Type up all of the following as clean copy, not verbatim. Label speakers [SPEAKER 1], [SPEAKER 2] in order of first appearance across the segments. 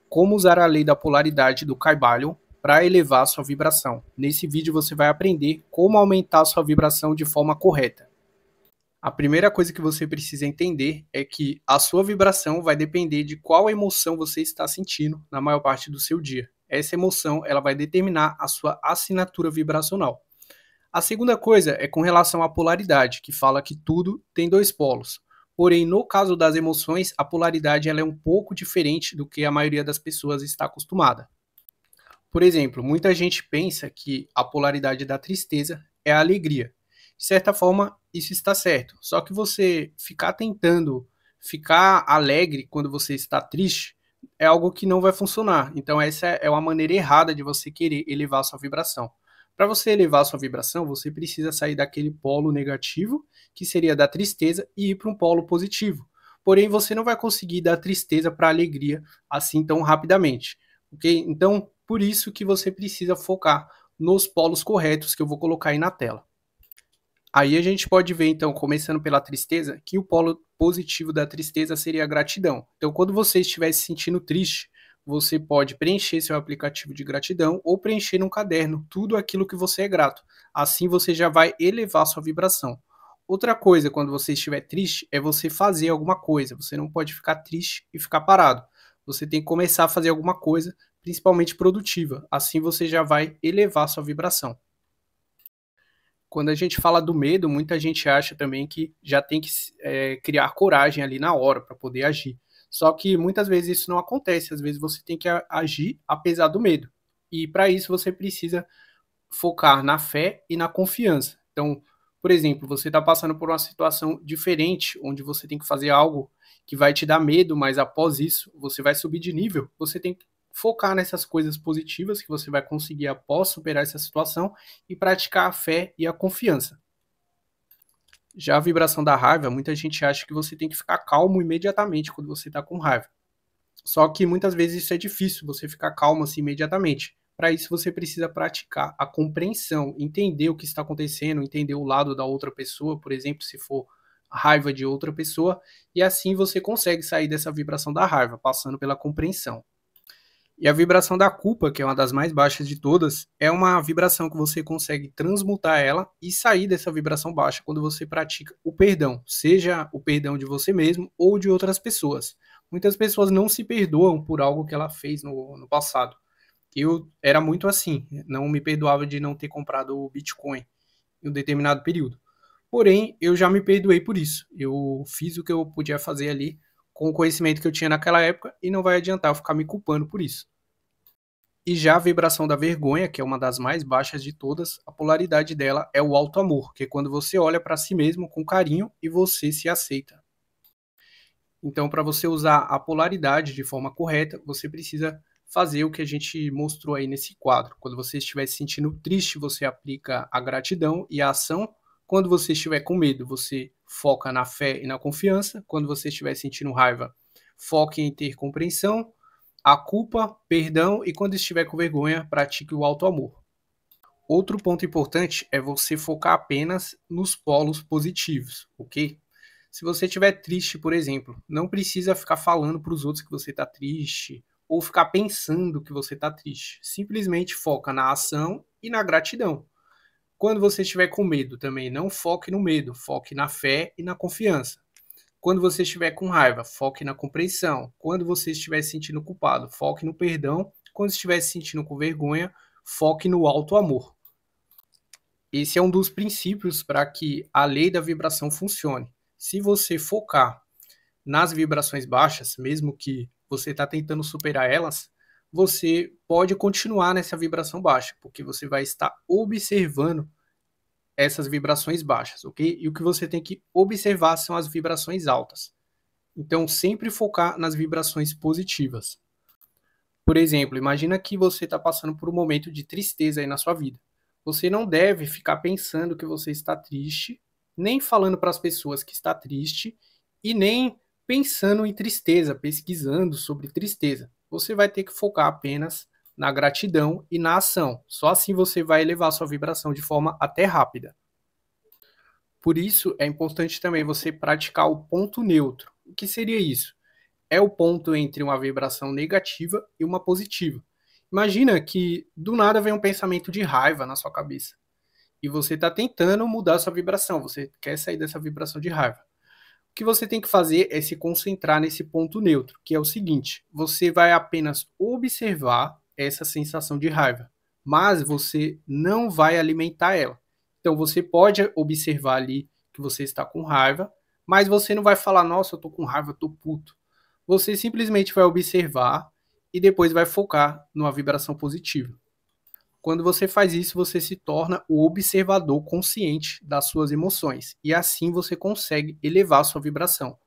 [SPEAKER 1] Como usar a lei da polaridade do Kybalion para elevar sua vibração. Nesse vídeo você vai aprender como aumentar sua vibração de forma correta. A primeira coisa que você precisa entender é que a sua vibração vai depender de qual emoção você está sentindo na maior parte do seu dia. Essa emoção ela vai determinar a sua assinatura vibracional. A segunda coisa é com relação à polaridade, que fala que tudo tem dois polos. Porém, no caso das emoções, a polaridade ela é um pouco diferente do que a maioria das pessoas está acostumada. Por exemplo, muita gente pensa que a polaridade da tristeza é a alegria. De certa forma, isso está certo. Só que você ficar tentando ficar alegre quando você está triste é algo que não vai funcionar. Então, essa é uma maneira errada de você querer elevar a sua vibração. Para você elevar a sua vibração, você precisa sair daquele polo negativo, que seria da tristeza, e ir para um polo positivo. Porém, você não vai conseguir da tristeza para a alegria assim tão rapidamente. Ok? Então, por isso que você precisa focar nos polos corretos que eu vou colocar aí na tela. Aí a gente pode ver, então, começando pela tristeza, que o polo positivo da tristeza seria a gratidão. Então, quando você estiver se sentindo triste, você pode preencher seu aplicativo de gratidão ou preencher num caderno tudo aquilo que você é grato. Assim você já vai elevar sua vibração. Outra coisa, quando você estiver triste, é você fazer alguma coisa. Você não pode ficar triste e ficar parado. Você tem que começar a fazer alguma coisa, principalmente produtiva. Assim você já vai elevar sua vibração. Quando a gente fala do medo, muita gente acha também que já tem que criar coragem ali na hora para poder agir. Só que muitas vezes isso não acontece, às vezes você tem que agir apesar do medo. E para isso você precisa focar na fé e na confiança. Então, por exemplo, você está passando por uma situação diferente, onde você tem que fazer algo que vai te dar medo, mas após isso você vai subir de nível, você tem que focar nessas coisas positivas que você vai conseguir após superar essa situação e praticar a fé e a confiança. Já a vibração da raiva, muita gente acha que você tem que ficar calmo imediatamente quando você está com raiva. Só que muitas vezes isso é difícil, você ficar calmo assim imediatamente. Para isso você precisa praticar a compreensão, entender o que está acontecendo, entender o lado da outra pessoa, por exemplo, se for a raiva de outra pessoa, e assim você consegue sair dessa vibração da raiva, passando pela compreensão. E a vibração da culpa, que é uma das mais baixas de todas, é uma vibração que você consegue transmutar ela e sair dessa vibração baixa quando você pratica o perdão, seja o perdão de você mesmo ou de outras pessoas. Muitas pessoas não se perdoam por algo que ela fez no passado. Eu era muito assim, não me perdoava de não ter comprado o Bitcoin em um determinado período. Porém, eu já me perdoei por isso. Eu fiz o que eu podia fazer ali com o conhecimento que eu tinha naquela época e não vai adiantar eu ficar me culpando por isso. E já a vibração da vergonha, que é uma das mais baixas de todas, a polaridade dela é o alto amor, que é quando você olha para si mesmo com carinho e você se aceita. Então, para você usar a polaridade de forma correta, você precisa fazer o que a gente mostrou aí nesse quadro. Quando você estiver se sentindo triste, você aplica a gratidão e a ação. Quando você estiver com medo, você foca na fé e na confiança. Quando você estiver sentindo raiva, foque em ter compreensão, a culpa, perdão, e quando estiver com vergonha, pratique o alto amor. Outro ponto importante é você focar apenas nos polos positivos, ok? Se você estiver triste, por exemplo, não precisa ficar falando para os outros que você está triste ou ficar pensando que você está triste. Simplesmente foca na ação e na gratidão. Quando você estiver com medo também, não foque no medo, foque na fé e na confiança. Quando você estiver com raiva, foque na compreensão. Quando você estiver se sentindo culpado, foque no perdão. Quando estiver se sentindo com vergonha, foque no alto amor. Esse é um dos princípios para que a lei da vibração funcione. Se você focar nas vibrações baixas, mesmo que você está tentando superar elas, você pode continuar nessa vibração baixa, porque você vai estar observando essas vibrações baixas, ok? E o que você tem que observar são as vibrações altas. Então, sempre focar nas vibrações positivas. Por exemplo, imagina que você está passando por um momento de tristeza aí na sua vida. Você não deve ficar pensando que você está triste, nem falando para as pessoas que está triste, e nem pensando em tristeza, pesquisando sobre tristeza. Você vai ter que focar apenas na gratidão e na ação. Só assim você vai elevar sua vibração de forma até rápida. Por isso, é importante também você praticar o ponto neutro. O que seria isso? é o ponto entre uma vibração negativa e uma positiva. Imagina que do nada vem um pensamento de raiva na sua cabeça e você está tentando mudar a sua vibração, você quer sair dessa vibração de raiva. O que você tem que fazer é se concentrar nesse ponto neutro, que é o seguinte: você vai apenas observar essa sensação de raiva, mas você não vai alimentar ela. Então você pode observar ali que você está com raiva, mas você não vai falar, nossa, eu tô com raiva, eu tô puto. Você simplesmente vai observar e depois vai focar numa vibração positiva. Quando você faz isso, você se torna o observador consciente das suas emoções e assim você consegue elevar a sua vibração.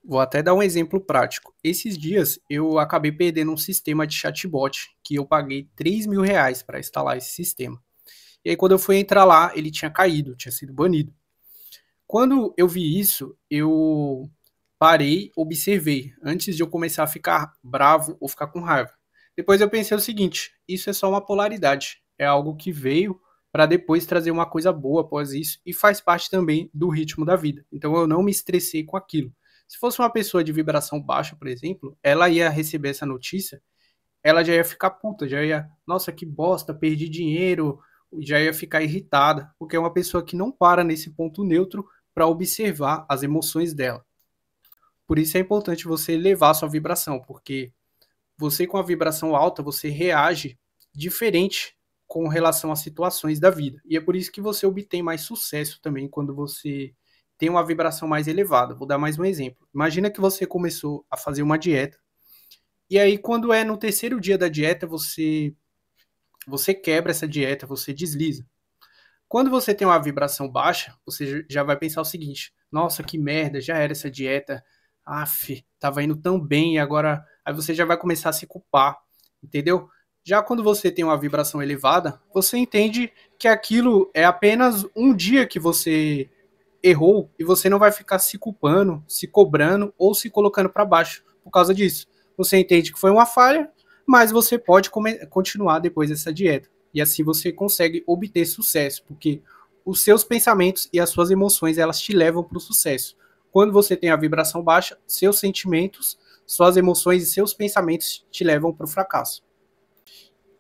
[SPEAKER 1] Vou até dar um exemplo prático. Esses dias eu acabei perdendo um sistema de chatbot que eu paguei R$ 3.000 para instalar esse sistema. E aí quando eu fui entrar lá, ele tinha caído, tinha sido banido. Quando eu vi isso, eu parei, observei, antes de eu começar a ficar bravo ou ficar com raiva. Depois eu pensei o seguinte: isso é só uma polaridade, é algo que veio para depois trazer uma coisa boa após isso e faz parte também do ritmo da vida. Então eu não me estressei com aquilo. Se fosse uma pessoa de vibração baixa, por exemplo, ela ia receber essa notícia, ela já ia ficar puta, já ia, nossa, que bosta, perdi dinheiro, já ia ficar irritada, porque é uma pessoa que não para nesse ponto neutro para observar as emoções dela. Por isso é importante você elevar a sua vibração, porque você com a vibração alta, você reage diferente com relação às situações da vida. E é por isso que você obtém mais sucesso também quando você tem uma vibração mais elevada. Vou dar mais um exemplo. Imagina que você começou a fazer uma dieta, e aí quando é no terceiro dia da dieta, você quebra essa dieta, você desliza. Quando você tem uma vibração baixa, você já vai pensar o seguinte: nossa, que merda, já era essa dieta, tava indo tão bem e agora... Aí você já vai começar a se culpar, entendeu? Já quando você tem uma vibração elevada, você entende que aquilo é apenas um dia que você errou e você não vai ficar se culpando, se cobrando ou se colocando para baixo por causa disso. Você entende que foi uma falha, mas você pode continuar depois dessa dieta. E assim você consegue obter sucesso, porque os seus pensamentos e as suas emoções, elas te levam para o sucesso. Quando você tem a vibração baixa, seus sentimentos, suas emoções e seus pensamentos te levam para o fracasso.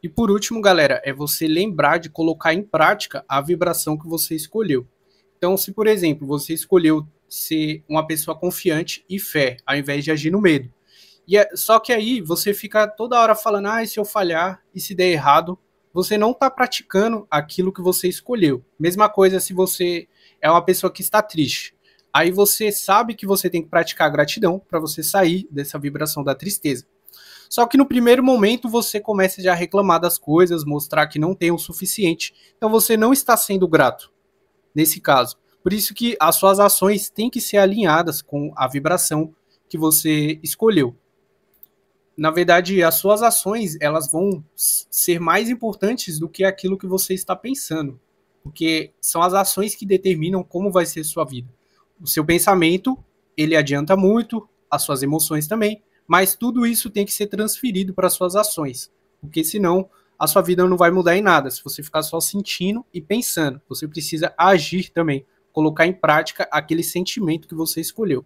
[SPEAKER 1] E por último, galera, é você lembrar de colocar em prática a vibração que você escolheu. Então, se por exemplo, você escolheu ser uma pessoa confiante e fé, ao invés de agir no medo. Só que aí você fica toda hora falando, e se eu falhar, e se der errado, você não está praticando aquilo que você escolheu. Mesma coisa se você é uma pessoa que está triste. Aí você sabe que você tem que praticar gratidão para você sair dessa vibração da tristeza. Só que no primeiro momento você começa já a reclamar das coisas, mostrar que não tem o suficiente. Então você não está sendo grato nesse caso. Por isso que as suas ações têm que ser alinhadas com a vibração que você escolheu. Na verdade, as suas ações, elas vão ser mais importantes do que aquilo que você está pensando. Porque são as ações que determinam como vai ser sua vida. O seu pensamento, ele adianta muito, as suas emoções também, mas tudo isso tem que ser transferido para as suas ações. Porque senão, a sua vida não vai mudar em nada. Se você ficar só sentindo e pensando, você precisa agir também. Colocar em prática aquele sentimento que você escolheu.